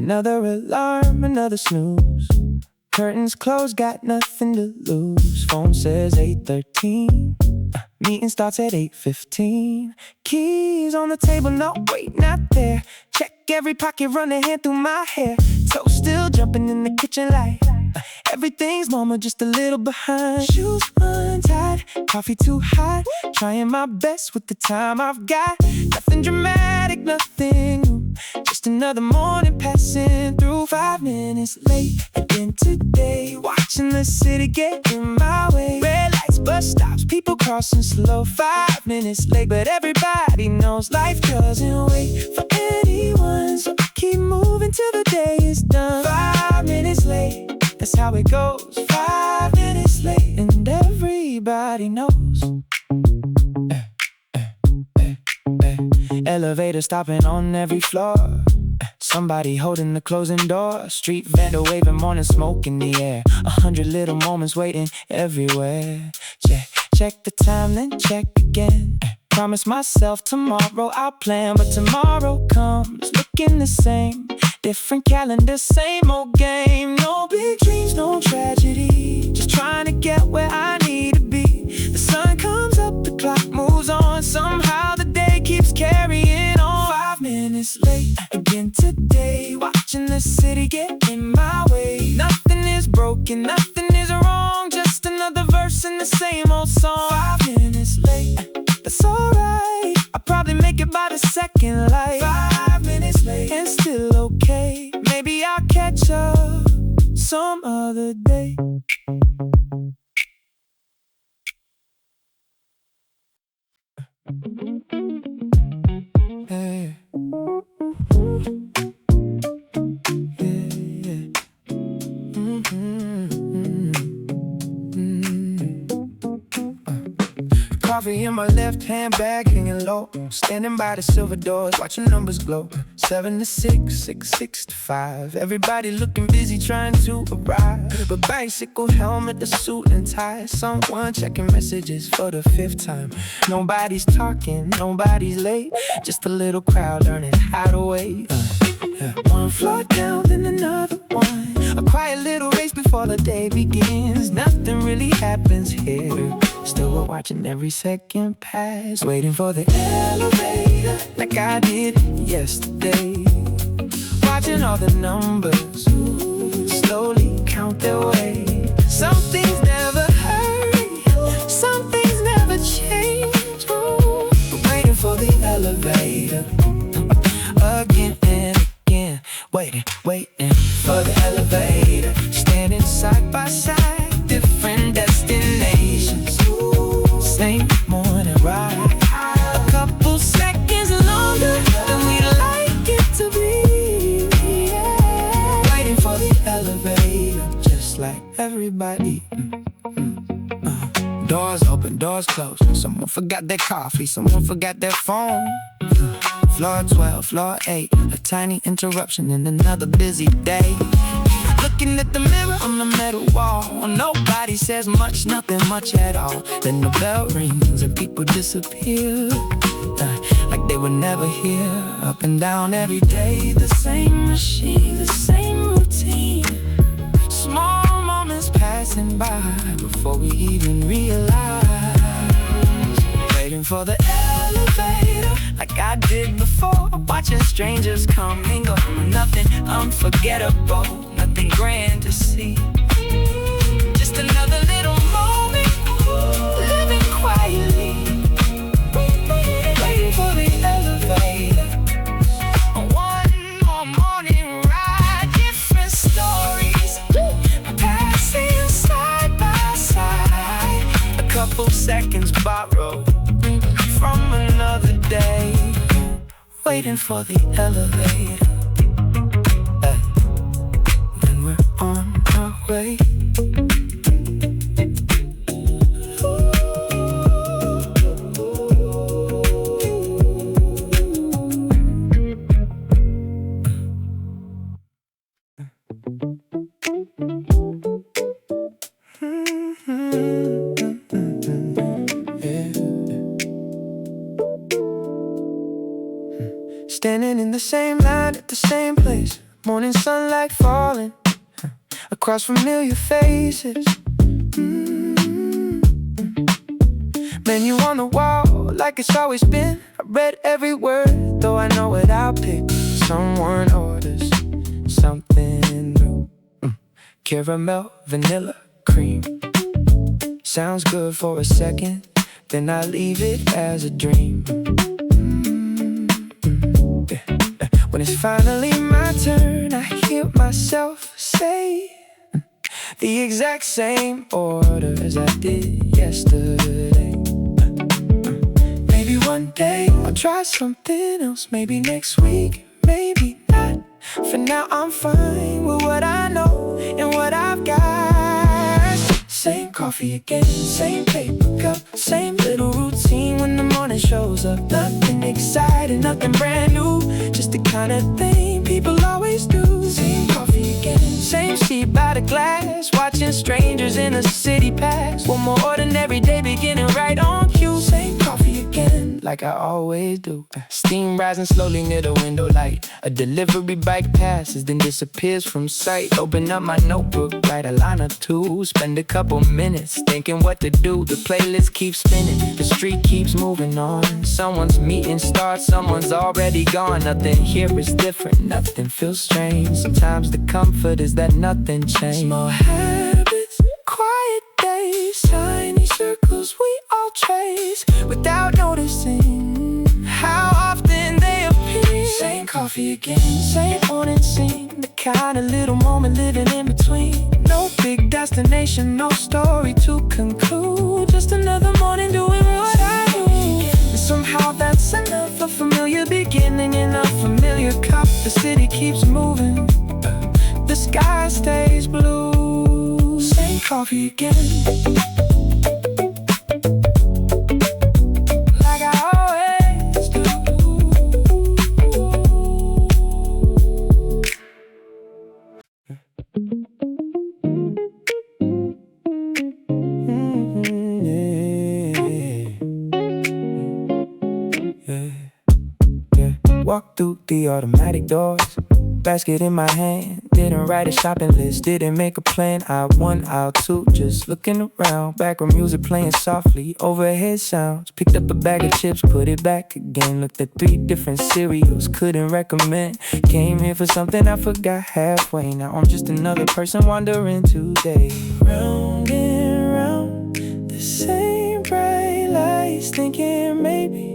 Another alarm, another snooze. Curtains closed, got nothing to lose. Phone says 8:13. Meeting starts at 8:15. Keys on the table, no, wait, not there. Check every pocket, run a hand through my hair. Toe still jumping in the kitchen light. Everything's normal, just a little behind. Shoes untied, coffee too hot. Trying my best with the time I've got. Nothing dramatic, nothing new. Just another morning passing through. 5 minutes late again today. Watching the city get in my way. Red lights, bus stops, people crossing slow. 5 minutes late, but everybody knows life doesn't wait for anyone. So I keep moving till the day is done. 5 minutes late, that's how it goes. 5 minutes late, and everybody knows. Elevator stopping on every floor. Somebody holding the closing door. Street vendor waving, morning smoke in the air. 100 little moments waiting everywhere. Check the time, then check again. Promise myself tomorrow I'll plan, but tomorrow comes looking the same. Different calendar, same old game. No big dreams, no tragedy. Just trying to get where I need to be. The sun comes up, the clock moves on. Somehow the day keeps carrying on. 5 minutes late again today. Watching the city get in my way. Nothing is broken, nothing is wrong. Just another verse in the same old song. 5 minutes late, that's alright. I'll probably make it by the second light. 5 minutes late, and still okay. Maybe I'll catch up some other day. Hey. Coffee in my left hand, bag hanging low. Standing by the silver doors, watching numbers glow. 7 to 6, 6 to 5. Everybody looking busy trying to arrive. But bicycle helmet, the suit and tie. Someone checking messages for the 5th time. Nobody's talking, nobody's late. Just a little crowd learning how to wait. One floor down, then another one. A quiet little race before the day begins. Nothing really happens here. Still we're watching every second pass. Waiting for the elevator like I did yesterday. Watching all the numbers slowly count their way. Some things never hurry, some things never change. But waiting for the elevator again and again. Waiting for the elevator. Standing side by side, different destinations. Same morning ride. A couple seconds longer than we'd like it to be. Waiting for the elevator, just like everybody. Doors open, doors close. Someone forgot their coffee, someone forgot their phone. Floor 12, floor 8. A tiny interruption in another busy day. Looking at the mirror on the metal wall. Nobody says much, nothing much at all. Then the bell rings and people disappear, like they were never here. Up and down every day, the same machine, the same routine. Small moments passing by before we even realize. Waiting for the elevator like I did before. Watching strangers come and go. Nothing unforgettable, nothing grand to see. Just another little moment, living quietly. Waiting for the elevator. One more morning ride, different stories passing side by side. A couple seconds borrowed from another day. Waiting for the elevator. Then we're on our way. Standing in the same line at the same place. Morning across familiar faces. Menu on the wall, like it's always been. I read every word, though I know what I'll pick. Someone orders something new. Caramel, vanilla, cream. Sounds good for a second, then I leave it as a dream. When it's finally my turn, I hear myself say the exact same order as I did yesterday. Maybe one day I'll try something else. Maybe next week, maybe not. For now I'm fine with what I know and what I've got. Same coffee again, same paper cup, same little routine when the morning shows up. Nothing exciting, nothing brand new, just the kind of thing people always do. Same coffee again, same seat by the glass, watching strangers in a city pass. One more ordinary day beginning right on cue. Same coffee again, like I always do. Steam rising slowly near the window light. A delivery bike passes, then disappears from sight. Open up my notebook, write a line or two. Spend a couple minutes thinking what to do. The playlist keeps spinning, the street keeps moving on. Someone's meeting starts, someone's already gone. Nothing here is different, nothing feels strange. Sometimes the comfort is that nothing changed. Small habits, quiet days, tiny circles we all trace without noticing how often they appear. Same coffee again, same morning scene, the kind of little moment living in between. No big destination, no story to conclude, just another morning doing what I do. And somehow that's enough, a familiar beginning in a familiar cup. The city keeps moving, the sky stays blue. Same coffee again, like I always do. Walk through the automatic doors, basket in my hand. Didn't write a shopping list, didn't make a plan. Aisle 1, aisle 2, just looking around. Background music playing softly, overhead sounds. Picked up a bag of chips, put it back again. Looked at 3 different cereals, couldn't recommend. Came here for something I forgot halfway. Now I'm just another person wandering today. Round and round, the same bright lights, thinking maybe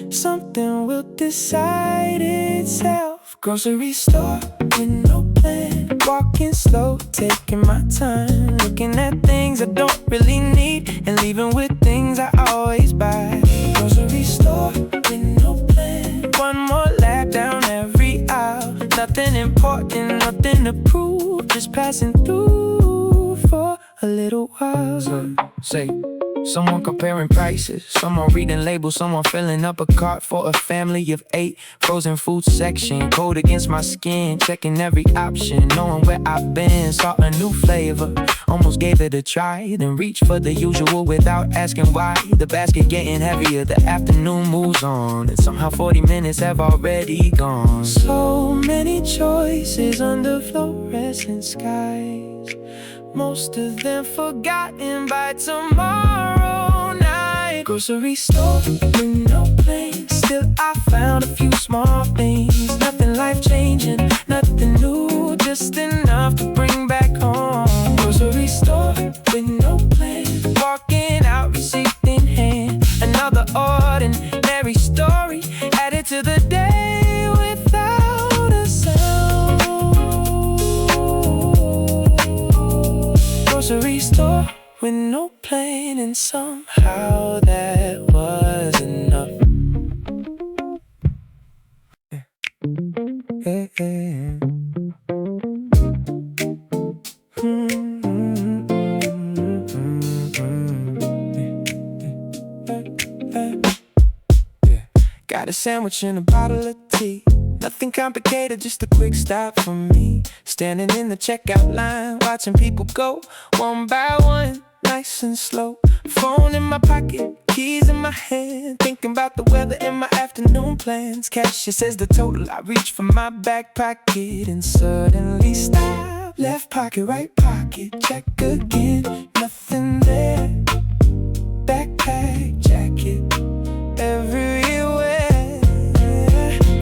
something will decide itself. Grocery store with no plan, walking slow, taking my time, looking at things I don't really need and leaving with things I always buy. Grocery store with no plan, one more lap down every aisle. Nothing important, nothing to prove, just passing through for a little while. So, say someone comparing prices, someone reading labels, someone filling up a cart for a family of 8. Frozen food section, cold against my skin, checking every option, knowing where I've been. Saw a new flavor, almost gave it a try, then reached for the usual without asking why. The basket getting heavier, the afternoon moves on, and somehow 40 minutes have already gone. So many choices under fluorescent skies, most of them forgotten by tomorrow night. Grocery store with no plan, still I found a few small things. Nothing life-changing, nothing new, just enough to bring back home. Grocery store with no plan, walking out, receipt in hand. Another ordinary story added to the day without a sound. Grocery store with no plan, and somehow that was enough. Got a sandwich and a bottle of tea. Nothing complicated, just a quick stop for me. Standing in the checkout line, watching people go one by one, nice and slow. Phone in my pocket, keys in my hand, thinking about the weather and my afternoon plans. Cashier says the total, I reach for my back pocket and suddenly stop. Left pocket, right pocket, check again. Nothing there. Backpack, jacket, everywhere.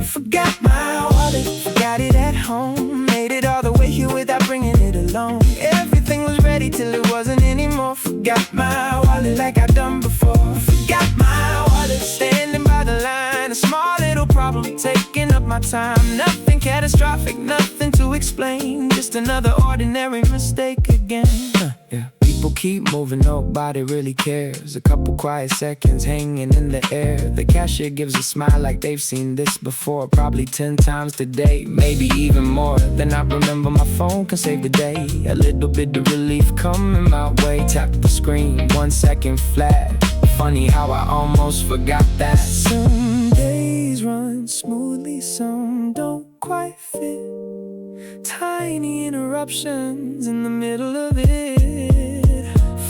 Forgot my wallet, forgot it at home. Made it all the way here without bringing it along. Everything was ready till it wasn't anymore. Forgot my wallet like I've done before. Forgot my wallet, standing by the line. A small little problem taking up my time. Nothing catastrophic, nothing to explain. Just another ordinary mistake again. People keep moving, nobody really cares. A couple quiet seconds hanging in the air. The cashier gives a smile like they've seen this before. Probably 10 times today, maybe even more. Then I remember my phone can save the day. A little bit of relief coming my way. Tap the screen, 1 second flat. Funny how I almost forgot that. Some days run smoothly, some don't quite fit. Tiny interruptions in the middle of it.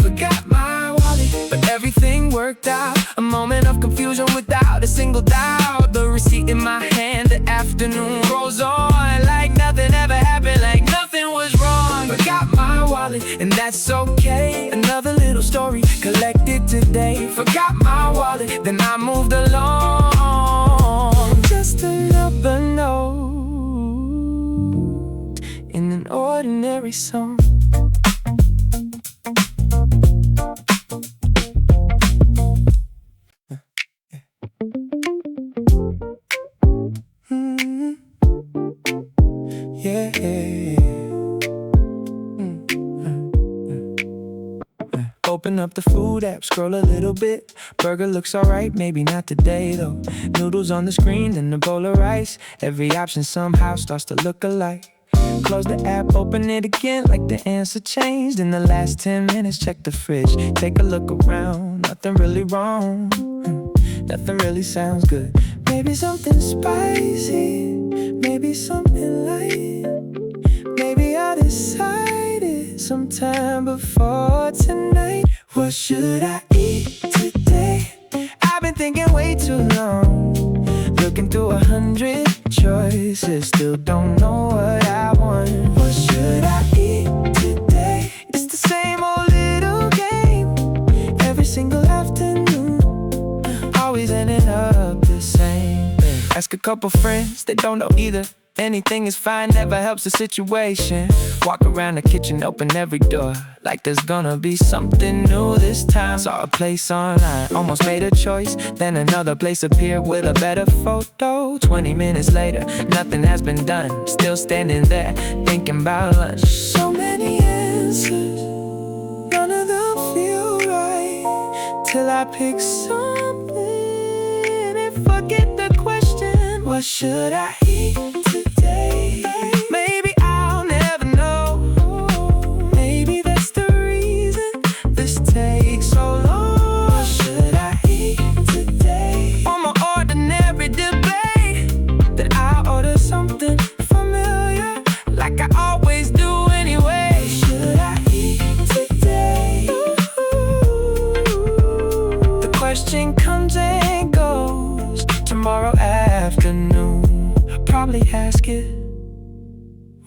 Forgot my wallet, but everything worked out. A moment of confusion without a single doubt. The receipt in my hand, the afternoon rolls on like nothing ever happened, like nothing was wrong. Forgot my wallet, and that's okay. Another little story collected today. Forgot my wallet, then I moved along. Just another note in an ordinary song. Open up the food app, scroll a little bit. Burger looks alright, maybe not today though. Noodles on the screen, then a bowl of rice. Every option somehow starts to look alike. Close the app, open it again, like the answer changed. In the last 10 minutes, check the fridge. Take a look around, nothing really wrong. Nothing really sounds good. Maybe something spicy, maybe something light. Maybe I'll decide it sometime before tonight. What should I eat today? I've been thinking way too long. Looking through 100 choices, still don't know what I want. What should I eat today? It's the same old little game. Every single afternoon, always ending up the same. Ask a couple friends, they don't know either. Anything is fine, never helps the situation. Walk around the kitchen, open every door, like there's gonna be something new this time. Saw a place online, almost made a choice. Then another place appeared with a better photo. 20 minutes later, nothing has been done. Still standing there, thinking about lunch. So many answers, none of them feel right. Till I pick something and forget the question. What should I eat today? Maybe I'll never know. Maybe that's the reason this takes so long. What should I eat today? On my ordinary debate, that I'll order something familiar, like I always do anyway. What should I eat today? The question comes and goes. Tomorrow afternoon, I'll probably ask it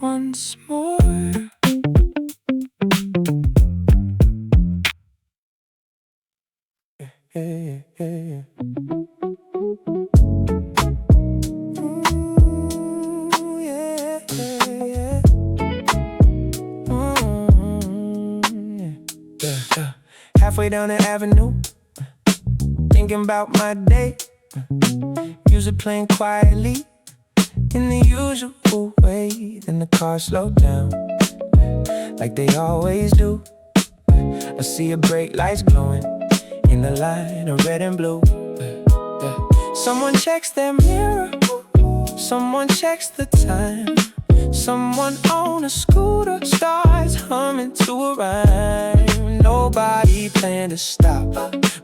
once more. Ooh, yeah, yeah. Halfway down the avenue, thinking about my day. Music playing quietly in the usual way. Then the car slowed down, like they always do. I see a brake lights glowing in the line of red and blue. Someone checks their mirror, someone checks the time. Someone on a scooter starts humming to a rhyme. Nobody planned to stop,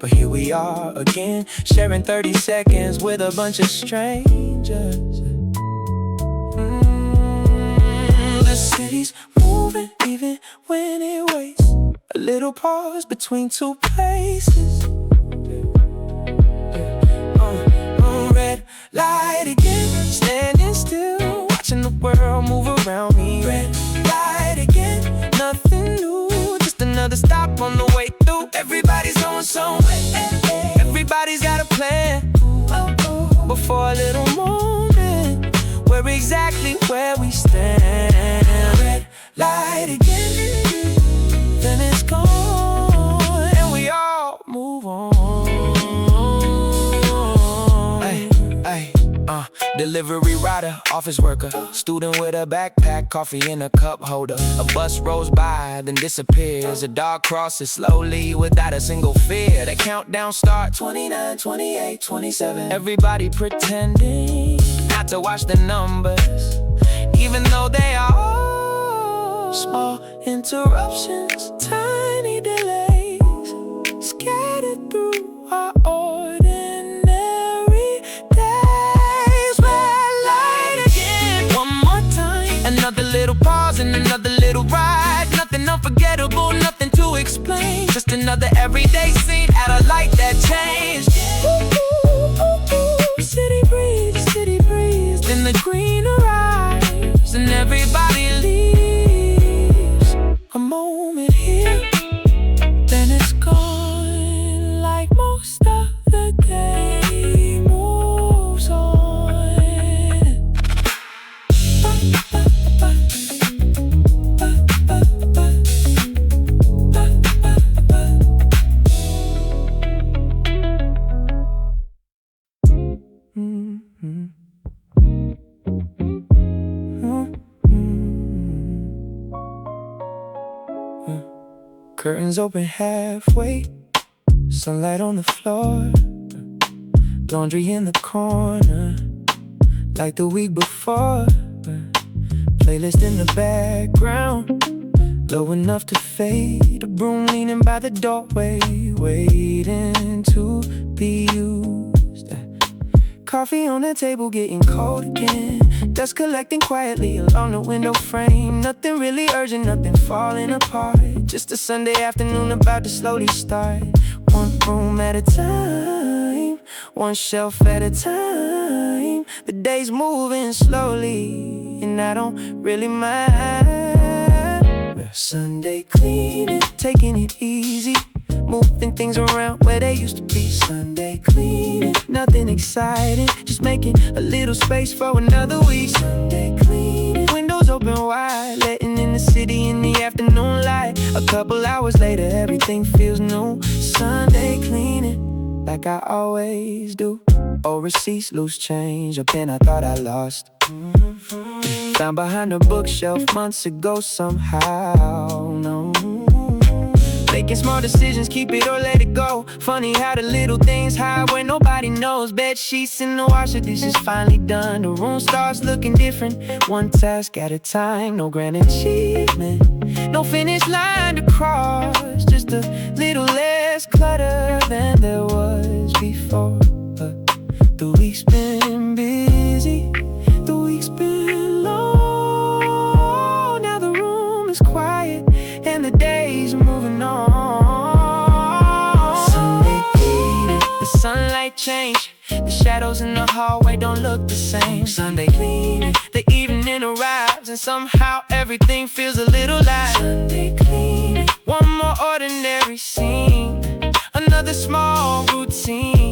but here we are again, sharing 30 seconds with a bunch of strangers. The city's moving even when it waits. A little pause between two places. Red light again, standing still, watching the world move around me. Red light again. for a little moment. We're exactly where we stand. Red light again, then it's gone, and we all move on. Delivery rider, office worker, student with a backpack, coffee in a cup holder. A bus rolls by, then disappears. A dog crosses slowly without a single fear. The countdown starts, 29, 28, 27. Everybody pretending not to watch the numbers, even though they are all small interruptions, tiny delays scattered through our ordinary days. Red light again, one more time. Another little pause and another little ride. Nothing unforgettable, nothing to explain. Just another everyday scene at a light that changed. City breeze, then the green arrives and everybody leaves. A moment here, then it's gone, like most of the day moves on. Curtains open halfway, sunlight on the floor, laundry in the corner, like the week before. Playlist in the background, low enough to fade. A broom leaning by the doorway, waiting to be used. Coffee on the table, getting cold again. Dust collecting quietly along the window frame. Nothing really urgent, nothing falling apart. Just a Sunday afternoon about to slowly start. One room at a time, one shelf at a time. The day's moving slowly, and I don't really mind. Sunday cleaning, taking it easy, moving things around where they used to be. Sunday cleaning, nothing exciting, just making a little space for another week. Sunday cleaning, windows open wide, letting in the city in the afternoon light. A couple hours later, everything feels new. Sunday cleaning, like I always do. Old receipts, loose change, a pen I thought I lost, found behind a bookshelf months ago somehow. No, making small decisions, keep it or let it go. Funny how the little things hide where nobody knows. Bed sheets in the washer, dishes finally done. The room starts looking different, one task at a time. No grand achievement, no finish line to cross. Just a little less clutter than there was before. The week's been busy, the week's been long. Now the room is quiet and the day's moving on. Sunday cleaning, the sunlight changed. The shadows in the hallway don't look the same. Sunday cleaning, the evening arrives, and somehow everything feels a little light. Sunday cleaning, one more ordinary scene, another small routine.